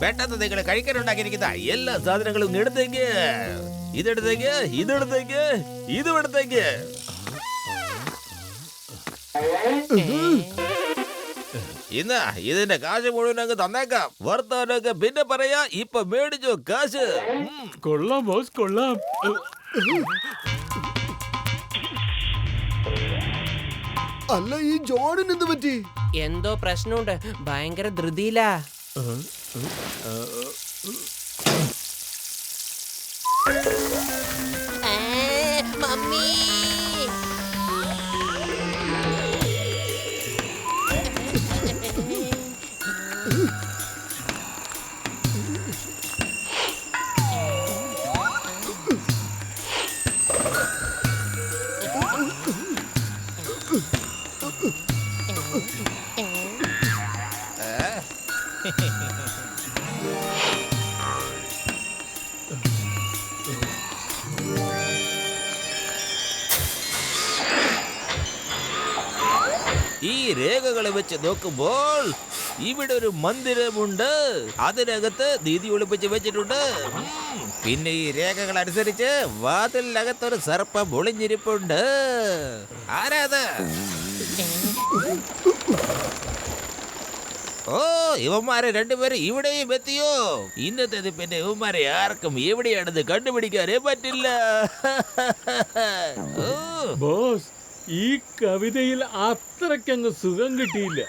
പെട്ടെന്ന് നിങ്ങൾ കഴിക്കാനുണ്ടാക്കിയിരിക്കുന്ന എല്ലാ സാധനങ്ങളും എടുത്തേക്ക്. ഇതെടുത്തേക്ക്, ഇതെടുത്തേക്ക്, ഇതും എടുത്തേക്ക്. ഇന്ന് ഇതിന്റെ കാശ് മുഴുവൻ അങ്ങ് തന്നേക്കാം. വർത്താനൊക്കെ പിന്നെ പറയാ. ഇപ്പൊ മേടിച്ചോ കാശ്. കൊള്ളാം ബോസ്, കൊള്ളാം. അല്ല, ഈ ജോണിന് എന്ത് പറ്റി? എന്തോ പ്രശ്നമുണ്ട്. ഭയങ്കര ധൃതിയിലാ. മമ്മി, ഈ രേഖകളെ വെച്ച് നോക്കുമ്പോൾ ഇവിടെ ഒരു മന്ദിരമുണ്ട്. അതിനകത്ത് നിധി ഒളിപ്പിച്ച് വെച്ചിട്ടുണ്ട്. പിന്നെ ഈ രേഖകൾ അനുസരിച്ച് വാതിലിനകത്തൊരു സർപ്പം ഒളിഞ്ഞിരിപ്പുണ്ട്. ആരാത്? ഓ, ഇവന്മാരെ രണ്ടുപേരും ഇവിടെയും എത്തിയോ? ഇന്നത്തെ പിന്നെ ഇവന്മാരെ ആർക്കും എവിടെയാണെന്ന് കണ്ടുപിടിക്കാനേ പറ്റില്ല. ബോസ്, ഈ കവിതയിൽ അത്രയ്ക്കങ്ങ് സുഖം കിട്ടിയില്ല.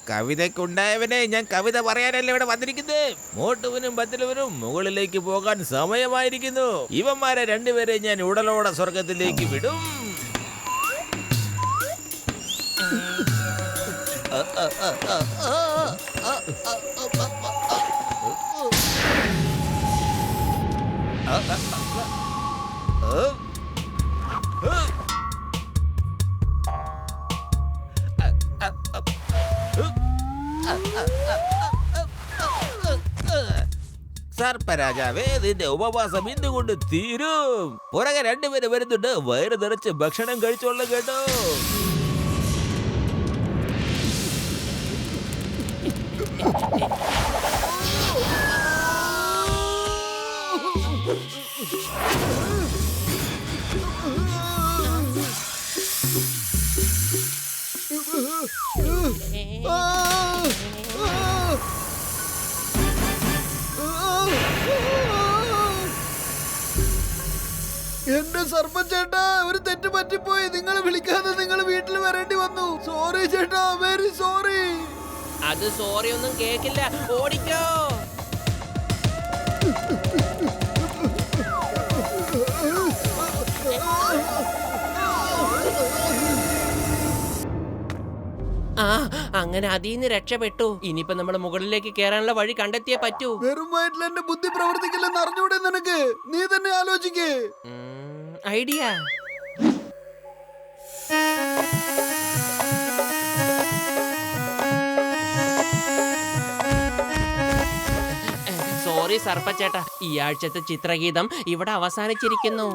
കവിതയ്ക്കുണ്ടായവനെ ഞാൻ കവിത പറയാനല്ലേ ഇവിടെ വന്നിരിക്കുന്നത്. മോട്ടുവിനും ബത്തിലുവിനും മുകളിലേക്ക് പോകാൻ സമയമായിരിക്കുന്നു. ഇവന്മാരെ രണ്ടുപേരെ ഞാൻ ഉടലോടെ സ്വർഗത്തിലേക്ക് വിടും. സർപ്പരാജാവേ, നിന്റെ ഉപവാസം ഇന്നുകൊണ്ട് തീരും. പുറകെ രണ്ടുപേര് വരുന്നുണ്ട്. വയറ് നിറച്ച് ഭക്ഷണം കഴിച്ചോളൂ കേട്ടോ. എന്റെ സർപ്പ ചേട്ടാ, ഒരു തെറ്റ് പറ്റിപ്പോയി. നിങ്ങൾ വിളിക്കാതെ നിങ്ങൾ വീട്ടിൽ വരേണ്ടി വന്നു. സോറി ചേട്ടാ, വെരി സോറി. അത് സോറി ഒന്നും കേക്കില്ല. ഓടിക്കോ. ആ, അങ്ങനെ അതിന്ന് രക്ഷപ്പെട്ടു. ഇനിയിപ്പോ നമ്മള് മുകളിലേക്ക് കേറാനുള്ള വഴി കണ്ടെത്തിയേ പറ്റൂ. വെറും വയറ്റിൽ എന്റെ ബുദ്ധി പ്രവർത്തിക്കില്ലെന്ന് അറിഞ്ഞൂടെ നിനക്ക്? നീ തന്നെ ആലോചിക്കേ. ഐഡിയ. സോറി സർപ്പച്ചേട്ടാ, ഈ ആഴ്ചത്തെ ചിത്രഗീതം ഇവിടെ അവസാനിച്ചിരിക്കുന്നു.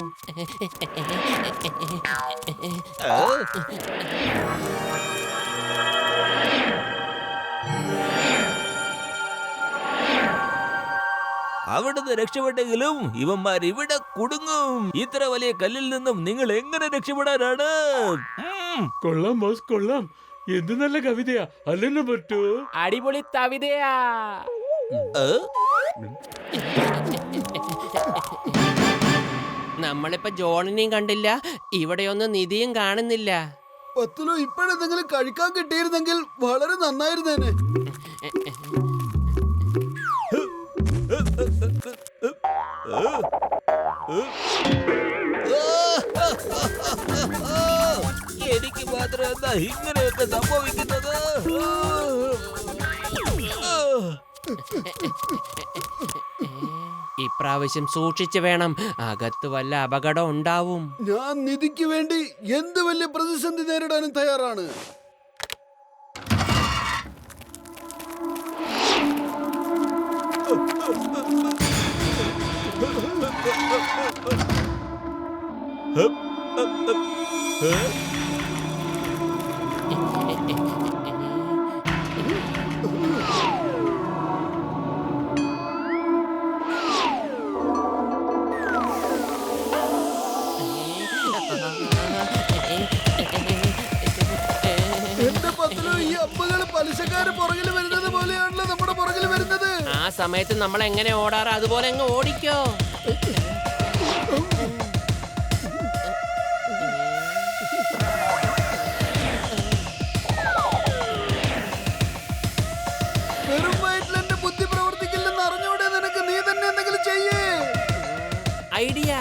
അവിടുന്ന് രക്ഷപ്പെട്ടെങ്കിലും ഇവന്മാർ ഇവിടെ കുടുങ്ങും. ഇത്ര വലിയ കല്ലിൽ നിന്നും നിങ്ങൾ എങ്ങനെ രക്ഷപ്പെടാനാണ്? കൊള്ളാം ബോസ്, കൊള്ളാം. എന്ത് നല്ല കവിതയാ അല്ലെന്ന് പറ്റൂ. അടിപൊളി കവിതയാ. നമ്മളിപ്പോ ജോണിനെയും കണ്ടില്ല, ഇവിടെയൊന്നും നിധിയും കാണുന്നില്ല. പത്തിലോ ഇപ്പോഴെന്തെങ്കിലും കഴിക്കാൻ കിട്ടിയിരുന്നെങ്കിൽ വളരെ നന്നായിരുന്നേനെ. എനിക്ക് മാത്രം എന്താ ഇങ്ങനെയൊക്കെ സംഭവിക്കുന്നത്? ഇപ്രാവശ്യം സൂക്ഷിച്ചു വേണം, അകത്ത് വല്ല അപകടം ഉണ്ടാവും. ഞാൻ നിധിക്ക് വേണ്ടി എന്ത് വലിയ പ്രതിസന്ധി നേരിടാനും തയ്യാറാണ്. സമയത്ത് നമ്മൾ എങ്ങനെ ഓടാറ് അതുപോലെ അങ്ങ് ഓടിക്കോ. വെറും വയറ്റിൽ എന്റെ ബുദ്ധി പ്രവർത്തിക്കില്ലെന്ന് അറിഞ്ഞൂടെ നിനക്ക്? നീ തന്നെ എന്തെങ്കിലും ചെയ്യേ. ഐഡിയ,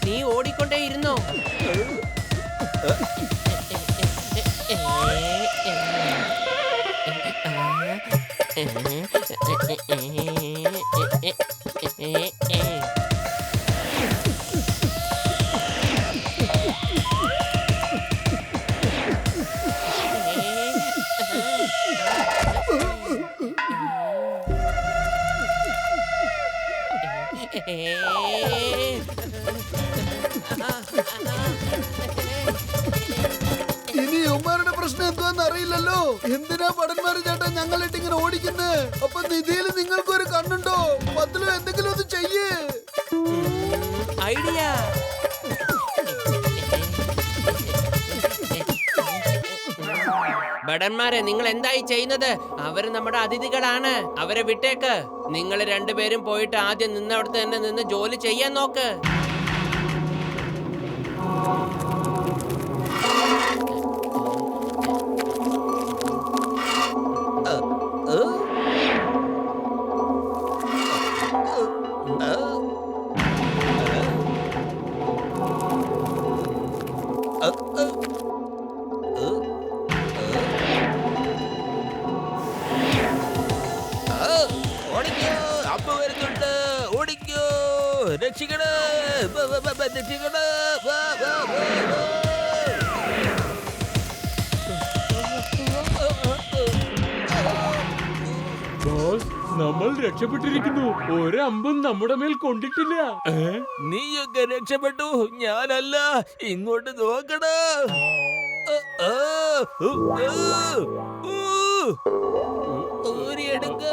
നീ ഓടിക്കൊണ്ടേ ഇരുന്നോ. ഇനി യുവമാരുടെ പ്രശ്നം എന്തുവാന്ന് അറിയില്ലല്ലോ. എന്തിനാ പടന്മാര് ചേട്ടാ ഞങ്ങളിട്ട് ഇങ്ങനെ ഓടിക്കുന്നത്? അപ്പൊ നിധിയിൽ നിങ്ങൾക്കൊരു കണ്ണുണ്ടോ? പത്തിലും എന്തെങ്കിലും ഒന്ന് ചെയ്യേ. ഐഡിയ. ഭടന്മാരെ, നിങ്ങൾ എന്തായി ചെയ്യുന്നത്? അവര് നമ്മുടെ അതിഥികളാണ്, അവരെ വിട്ടേക്ക്. നിങ്ങൾ രണ്ടുപേരും പോയിട്ട് ആദ്യം നിന്നവിടത്ത് തന്നെ നിന്ന് ജോലി ചെയ്യാൻ നോക്ക്. ഓടിക്കോ, അമ്മ വരുന്നുണ്ട്. ഓടിക്കോ, രക്ഷിക്കണേ, രക്ഷിക്കണേ. ബോസ്, നമ്മൾ രക്ഷപ്പെട്ടിരിക്കുന്നു. ഒരമ്പും നമ്മുടെ മേൽ കൊണ്ടിട്ടില്ല. നീയൊക്കെ രക്ഷപ്പെട്ടു, ഞാനല്ല. ഇങ്ങോട്ട് നോക്കണ. ഊരിയെടുക്ക.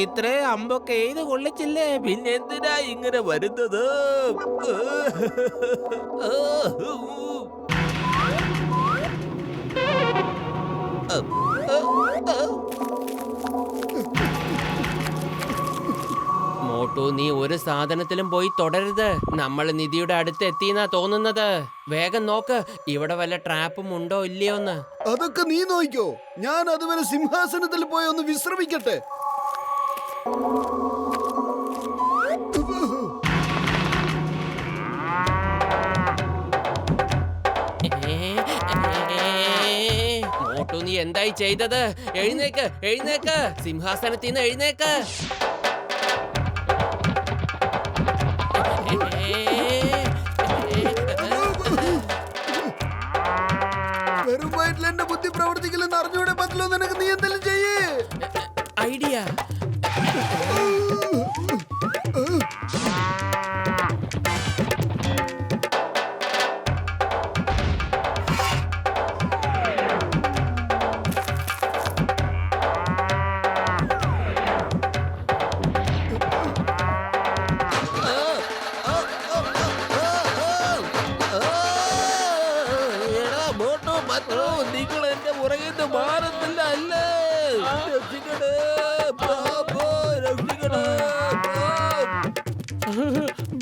ഇത്രേ അമ്പൊക്കെ എഴുതി കൊള്ളിച്ചില്ലേ, പിന്നെ എന്തിനാ ഇങ്ങനെ വരുന്നത്? മോട്ടു, നീ ഒരു സാധനത്തിലും പോയി തുടരുത്. നമ്മൾ നിധിയുടെ അടുത്ത് എത്തിയെന്നാ തോന്നുന്നത്. വേഗം നോക്ക്, ഇവിടെ വല്ല ട്രാപ്പും ഉണ്ടോ ഇല്ലയോന്ന്. അതൊക്കെ നീ നോക്കിക്കോ. ഞാൻ അതുവരെ സിംഹാസനത്തിൽ പോയി ഒന്ന് വിശ്രമിക്കട്ടെ. മോട്ടു, നീ എന്തായി ചെയ്തത്? എഴുന്നേക്ക്, എഴുന്നേക്ക്, സിംഹാസനത്തിൽ നിന്ന് എഴുന്നേക്ക്. വെറും വയറ്റിൽ എന്റെ ബുദ്ധി പ്രവർത്തിക്കില്ലെന്ന് അറിഞ്ഞൂടെ പറ്റില്ലോ നിനക്ക്? നീ എന്തെങ്കിലും ചെയ്യേ. ഐഡിയ. നിങ്ങൾ എന്റെ പുറകിട്ട് മാറുന്നില്ല അല്ലേ? രക്ഷിക്കണേ, ബാബോ, രക്ഷിക്കണേ.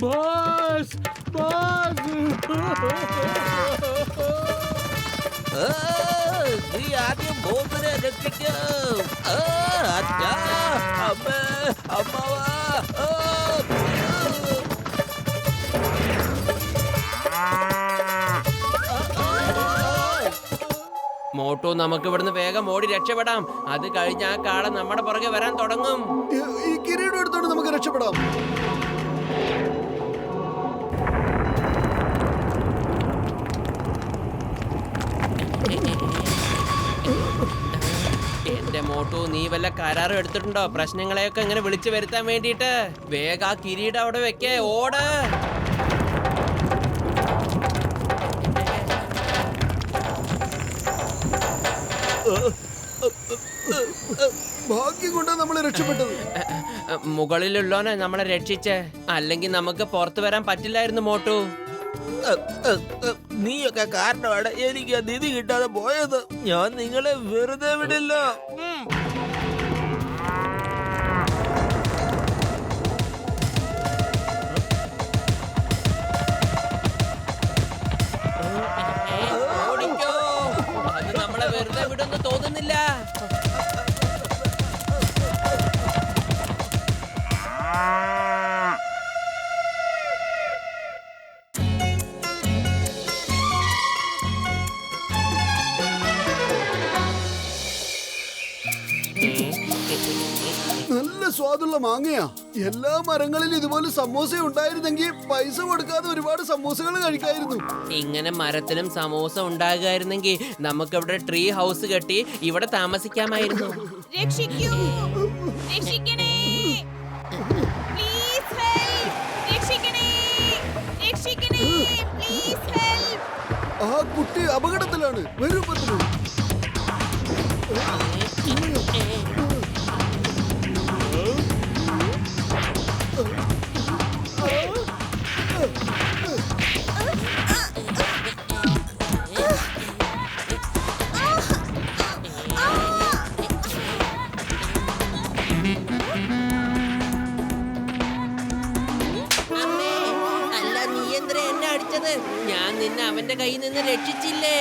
Boss, boss. നീ ആദ്യം ബോസിനെ രക്ഷിക്കും. അച്ഛാ, അമ്മ, അമ്മവാ. മോട്ടു, നമുക്ക് ഇവിടുന്ന് വേഗം ഓടി രക്ഷപ്പെടാം. അത് കഴിഞ്ഞ് ആ കാള നമ്മുടെ പുറകെ വരാൻ തുടങ്ങും. ഈ കിരീടം എടുത്തോണ്ട് നമുക്ക് രക്ഷപ്പെടാം. എന്റെ മോട്ടു, നീ വല്ല കരാറും എടുത്തിട്ടുണ്ടോ പ്രശ്നങ്ങളെയൊക്കെ ഇങ്ങനെ വിളിച്ചു വരുത്താൻ വേണ്ടിട്ട്? വേഗം ആ കിരീടം അവിടെ വെക്കേ, ഓട്. ഭാഗ്യം കൊണ്ടാ നമ്മൾ രക്ഷപ്പെട്ടത്. മുകളിലുള്ളോനെ നമ്മളെ രക്ഷിച്ചേ, അല്ലെങ്കിൽ നമുക്ക് പുറത്തു വരാൻ പറ്റില്ലായിരുന്നു മോട്ടു. നീയൊക്കെ കാരണമാണ് എനിക്ക് ആ നിധി കിട്ടാതെ പോയത്. ഞാൻ നിങ്ങളെ വെറുതെ വിടില്ല. ഓടിക്കോ, അത് നമ്മളെ വെറുതെ വിടുന്നു തോന്നുന്നില്ല. നല്ല സ്വാദുള്ള മാങ്ങയാ. എല്ലാ മരങ്ങളിലും ഇതുപോലെ സമോസ ഉണ്ടായിരുന്നെങ്കിൽ പൈസ കൊടുക്കാതെ ഒരുപാട് സമോസകൾ കഴിക്കായിരുന്നു. ഇങ്ങനെ മരത്തിലും സമോസ ഉണ്ടാകുമായിരുന്നെങ്കിൽ നമുക്കിവിടെ ട്രീ ഹൗസ് കെട്ടി ഇവിടെ താമസിക്കാമായിരുന്നു. രക്ഷിക്കൂ, രക്ഷിക്കണേ, പ്ലീസ് ഹെൽപ്പ്, രക്ഷിക്കണേ, രക്ഷിക്കണേ, പ്ലീസ് ഹെൽപ്പ്. ആ കുട്ടി അപകടത്തിലാണ്. വരൂ പത്ലു. അല്ല, നീ എന്തിനാ എന്നെ അടിച്ചത്? ഞാൻ നിന്നെ അവന്റെ കയ്യിൽ നിന്ന് രക്ഷിച്ചില്ലേ?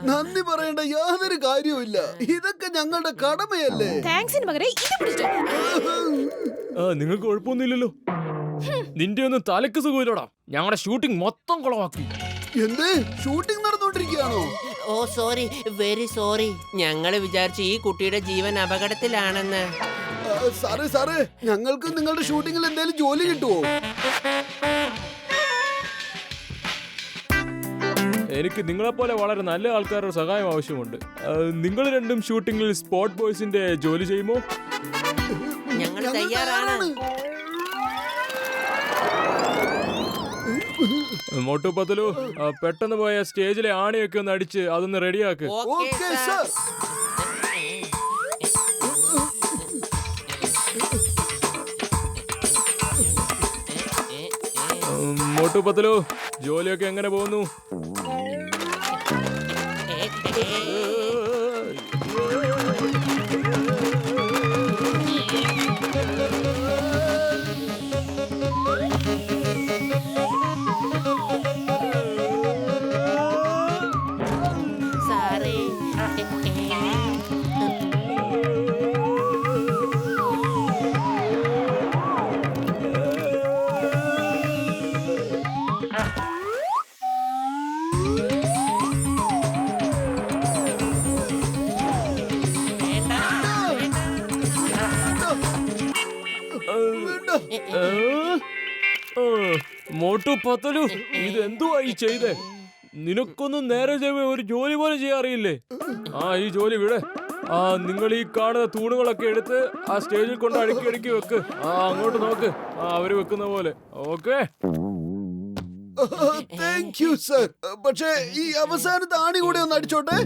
നന്ദി പറയേണ്ട യാതൊരു കാര്യവുമില്ല. ഇതൊക്കെ ഞങ്ങളുടെ കടമയല്ലേ. താങ്ക്സിന് പകരം ഇത് പിടിച്ചോ. നിങ്ങൾക്ക് കുഴപ്പമൊന്നുമില്ലല്ലോ? നിന്റെ ഒന്നും തലക്ക് സുഖമില്ലടാ. ഞങ്ങളുടെ ഷൂട്ടിംഗ് മൊത്തം കുളമാക്കി. എന്ത് ഷൂട്ടിംഗ് നടന്നുകൊണ്ടിരിക്കുകയാണോ? ഓ സോറി, വെരി സോറി. ഞങ്ങള് വിചാരിച്ചു ഈ കുട്ടിയുടെ ജീവൻ അപകടത്തിലാണെന്ന്. സാറേ സാറേ, ഞങ്ങൾക്ക് നിങ്ങളുടെ ഷൂട്ടിങ്ങിൽ എന്തെങ്കിലും ജോലി കിട്ടുമോ? എനിക്ക് നിങ്ങളെപ്പോലെ വളരെ നല്ല ആൾക്കാരുടെ സഹായം ആവശ്യമുണ്ട്. നിങ്ങൾ രണ്ടും ഷൂട്ടിങ്ങിൽ സ്പോട്ട് ബോയ്സിന്റെ ജോലി ചെയ്യുമോ? ഞങ്ങൾ തയ്യാറാണ്. മോട്ടു പത്തലു, പെട്ടെന്ന് പോയ സ്റ്റേജിലെ ആണിയൊക്കെ ഒന്ന് അടിച്ച് അതൊന്ന് റെഡിയാക്ക്. Okay sir. മോട്ടു പത്തലു, ജോലിയൊക്കെ എങ്ങനെ പോകുന്നു? സാറേ, മോട്ടു പത്തലു, ഇതെന്തുവായി ചെയ്തേ? നിനക്കൊന്നും നേരെ ചെയ്യുമ്പോ ഒരു ജോലി പോലും ചെയ്യാറിയില്ലേ? ഈ ജോലി വിടെ. നിങ്ങൾ ഈ കാണുന്ന തൂണുകളൊക്കെ എടുത്ത് ആ സ്റ്റേജിൽ കൊണ്ട് അടുക്കി അടുക്കി വെക്ക്. അങ്ങോട്ട് നോക്ക്, അവര് വെക്കുന്ന പോലെ. ഓക്കെ. Thank you sir. പക്ഷേ ഈ അവസാനത്തെ ആണി കൂടെ ഒന്ന് അടിച്ചോട്ടെ.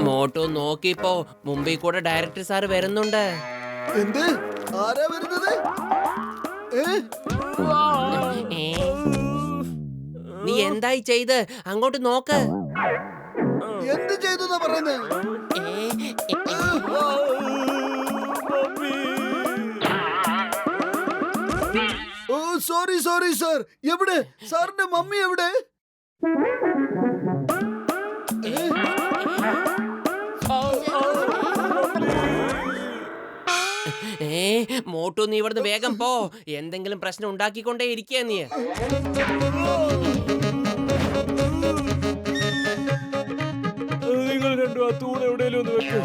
മോട്ടു നോക്കിപ്പോ, മുമ്പിൽ കൂടെ ഡയറക്ടർ സാറ് വരുന്നുണ്ട്. എന്ത്? ആരാ വരുന്നത്? നീ എന്തായി ചെയ്ത്? അങ്ങോട്ട് നോക്ക്. എന്ത് ചെയ്തു എന്നാ പറയുന്നത്? ഓ സോറി സോറി സർ. എവിടെ സാറിന്റെ മമ്മി? എവിടെ? മോട്ടു നീ ഇവിടുന്ന് വേഗം പോ. എന്തെങ്കിലും പ്രശ്നം ഉണ്ടാക്കിക്കൊണ്ടേ ഇരിക്കുക നീ. നിങ്ങൾ രണ്ടും ആ തൂണ് എവിടെയെങ്കിലും ഒന്ന് വെക്ക്.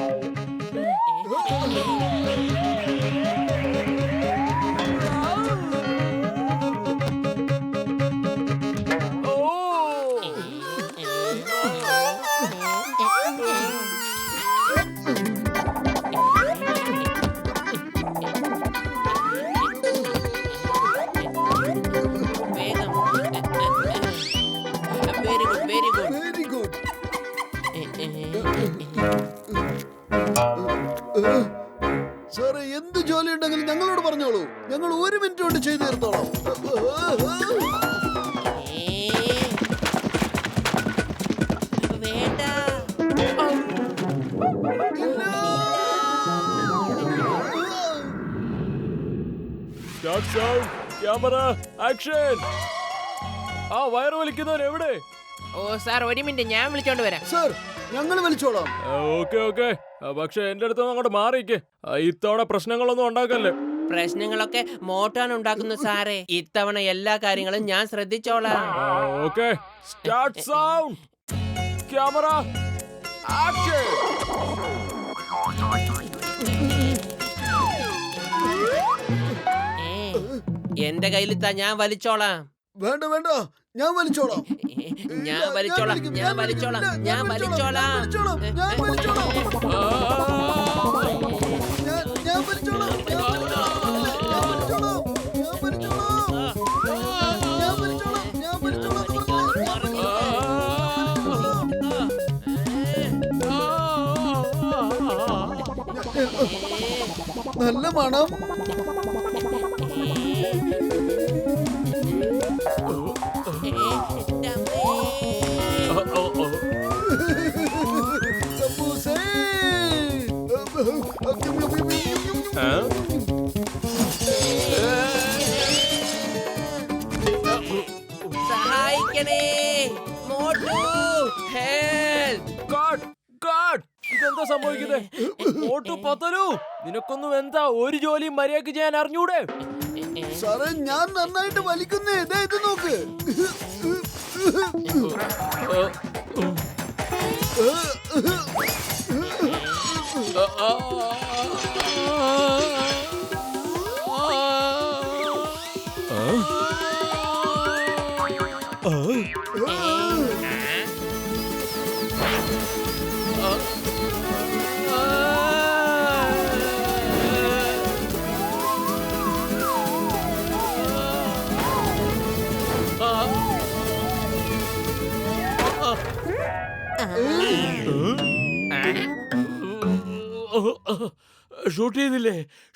വേഗം. Very good, very good. Very good. സാറേ, എന്ത് ജോലി ഉണ്ടെങ്കിലും ഞങ്ങളോട് പറഞ്ഞോളൂ. ഞങ്ങൾ 1 മിനിറ്റ് കൊണ്ട് ചെയ്തു തീർത്തോളാം. വേണ്ട. Start sound, camera, action. ആ വയറ് വലിക്കുന്നവൻ എവിടെ? ഓ സാർ, 1 മിനിറ്റ്, ഞാൻ വിളിച്ചോണ്ട് വരാം. സാർ, ഞങ്ങൾ വലിച്ചോളാം. ഓക്കെ. പക്ഷെ എന്റെ അടുത്ത് അങ്ങോട്ട് മാറിയിക്ക്. ഇത്തവണ പ്രശ്നങ്ങളൊന്നും ഉണ്ടാക്കല്ലേ. പ്രശ്നങ്ങളൊക്കെ മോട്ടാൻ ഉണ്ടാക്കുന്നു സാറേ. ഇത്തവണ എല്ലാ കാര്യങ്ങളും ഞാൻ ശ്രദ്ധിച്ചോളാം. Okay. Start sound, camera, action. എന്റെ കയ്യിലിത്താ, ഞാൻ വലിച്ചോളാം. വേണ്ട വേണ്ട, ഞാൻ വലിച്ചോളാം. ഞാൻ വലിച്ചോളാം. ഞാൻ വലിച്ചോളാം. ഞാൻ വലിച്ചോളാം. നല്ല മണം. സഹായിക്കണേ മോട്ടു, ഹെൽപ്പ്. ഗാഡ്, ഇതെന്താ സംഭവിക്കുന്നത്? മോട്ടു പതലു, നിനക്കൊന്നും എന്താ ഒരു ജോലിയും മര്യാദക്ക് ചെയ്യാൻ അറിഞ്ഞൂടെ? സാറേ, ഞാൻ നന്നായിട്ട് വലിക്കുന്നേ. ഇത് നോക്ക്.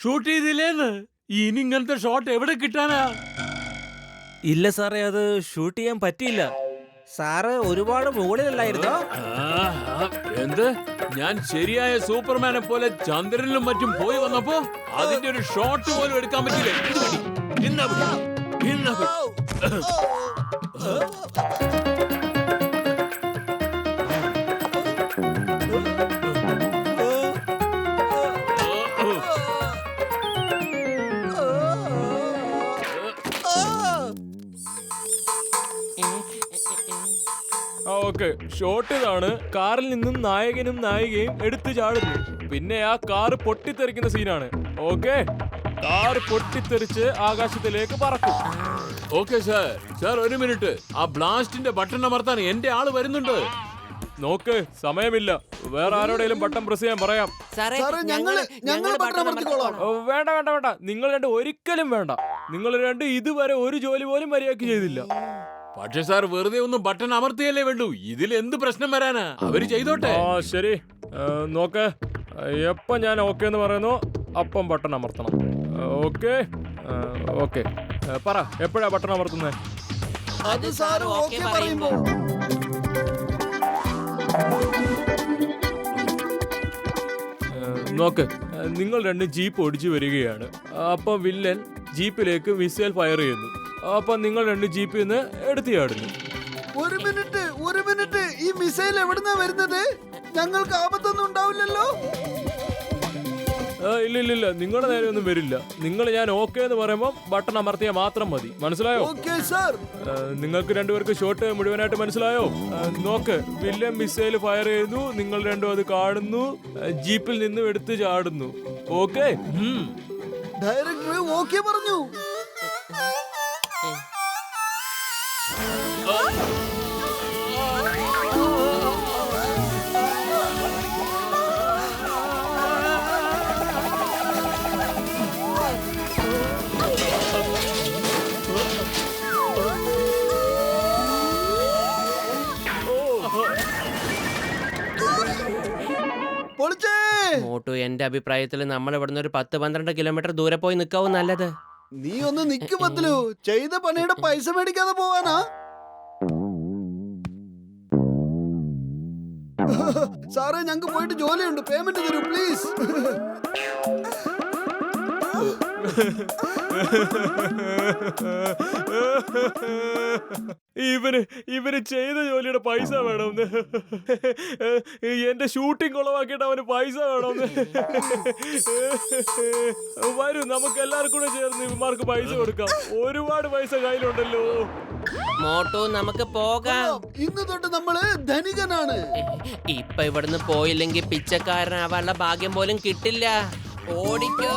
ഷൂട്ട് ചെയ്തില്ലേന്ന്? ഇനി ഇങ്ങനത്തെ ഷോട്ട് എവിടെ കിട്ടാനാ? ഇല്ല സാറേ, അത് ഷൂട്ട് ചെയ്യാൻ പറ്റിയില്ല. സാറ് ഒരുപാട് മുകളിലല്ലായിരുന്നോ? എന്ത്? ഞാൻ ശരിയായ സൂപ്പർമാനെ പോലെ ചന്ദ്രനിലും മറ്റും പോയി വന്നപ്പോ അതിന്റെ ഒരു ഷോട്ട് പോലും എടുക്കാൻ പറ്റില്ല. ഓക്കെ, ഷോട്ട് ഇതാണ്. കാറിൽ നിന്നും നായകനും നായികയും എടുത്തു ചാടുന്നു. പിന്നെ ആ കാറ് പൊട്ടിത്തെറിക്കുന്ന സീനാണ്. ഓക്കെ, കാർ പൊട്ടിത്തെറിച്ച് ആകാശത്തിലേക്ക് പറക്കും. Okay sir. Sir, 1 minute. ആ ബ്ലാസ്റ്റിന്റെ ബട്ടൺ അമർത്താൻ എന്റെ ആള് വരുന്നുണ്ട്. നോക്ക്, സമയമില്ല. വേറെ ആരോടെങ്കിലും ബട്ടൺ പ്രസ് ചെയ്യാൻ പറയാം. സാറേ, ഞങ്ങൾ ബട്ടൺ അമർത്തിക്കോളാം. വേണ്ട, നിങ്ങൾ രണ്ട് ഒരിക്കലും വേണ്ട. നിങ്ങൾ രണ്ട് ഇതുവരെ ഒരു ജോലി പോലും മര്യാദക്ക് ചെയ്തില്ല. പക്ഷെ സാർ, വെറുതെ ഒന്നും ബട്ടൺ അമർത്തിയല്ലേ വേണ്ടു. ഇതിൽ എന്ത് പ്രശ്നം വരാനാ? അവര് ചെയ്തോട്ടെ. ശരി, നോക്ക്. എപ്പോ ഞാൻ ഓക്കെ എന്ന് പറയുന്നു അപ്പം ബട്ടൺ അമർത്തണം. ഓക്കെ. പറ, എപ്പോഴാ ബട്ടൺ അമർത്തുന്നത്? അത് സാറ് ഓക്കെ പറയുമ്പോ. നോക്ക്, നിങ്ങൾ രണ്ടും ജീപ്പ് ഓടിച്ചു വരികയാണ്. അപ്പൊ വില്ലൻ ജീപ്പിലേക്ക് മിസൈൽ ഫയർ ചെയ്യുന്നു. അപ്പൊ നിങ്ങൾ രണ്ട് ജീപ്പിൽ നിന്ന് എടുത്തു ചാടുന്നു. 1 മിനിറ്റ്. ഈ മിസൈൽ എവിടുന്നാ വരുന്നത്? ഞങ്ങൾക്ക് ആപത്തൊന്നും ഉണ്ടാവില്ലല്ലോ? ഇല്ല ഇല്ല ഇല്ല, നിങ്ങളുടെ നേരെ ഒന്നും വരില്ല. നിങ്ങൾ ഞാൻ ഓക്കെ എന്ന് പറയുമ്പോൾ ബട്ടൺ അമർത്തിയാൽ മാത്രം മതി. മനസ്സിലായോ? Okay sir. നിങ്ങൾക്ക് രണ്ടുപേർക്ക് ഷോട്ട് മുഴുവനായിട്ട് മനസ്സിലായോ? നോക്ക്, വില്യം മിസൈൽ ഫയർ ചെയ്യുന്നു, നിങ്ങൾ രണ്ടും അത് കാണുന്നു, ജീപ്പിൽ നിന്നും എടുത്ത് ചാടുന്നു. ഓക്കെ? ഡയറക്ടർ ഓക്കെ പറഞ്ഞു. മോട്ടു, എന്റെ അഭിപ്രായത്തിൽ നമ്മൾ ഇവിടുന്ന് ഒരു 10-12 കിലോമീറ്റർ ദൂരെ പോയി നിൽക്കാവും നല്ലത്. നീ ഒന്ന് നിക്ക് പത്ലു. ചെയ്ത പണിയുടെ പൈസ മേടിക്കാതെ പോവാനാ? സാറേ, ഞങ്ങക്ക് പോയിട്ട് ജോലിയുണ്ട്, പേയ്മെന്റ് തരൂ പ്ലീസ്. ഇവന് ചെയ്ത ജോലിയുടെ പൈസ വേണമെന്ന്. എന്റെ ഷൂട്ടിംഗ് കുളവാക്കിയിട്ട് അവന് പൈസ വേണമെന്ന്. വരൂ, നമുക്ക് എല്ലാവർക്കും കൂടെ ചേർന്ന് ഇവന്മാർക്ക് പൈസ കൊടുക്കാം. ഒരുപാട് പൈസ കയ്യിലുണ്ടല്ലോ. മോട്ടു, നമുക്ക് പോകാം. ഇന്ന് തൊട്ട് നമ്മള് ധനികനാണ്. ഇപ്പൊ ഇവിടുന്ന് പോയില്ലെങ്കിൽ പിച്ചക്കാരനാവാനുള്ള ഭാഗ്യം പോലും കിട്ടില്ല. ഓടിക്കോ.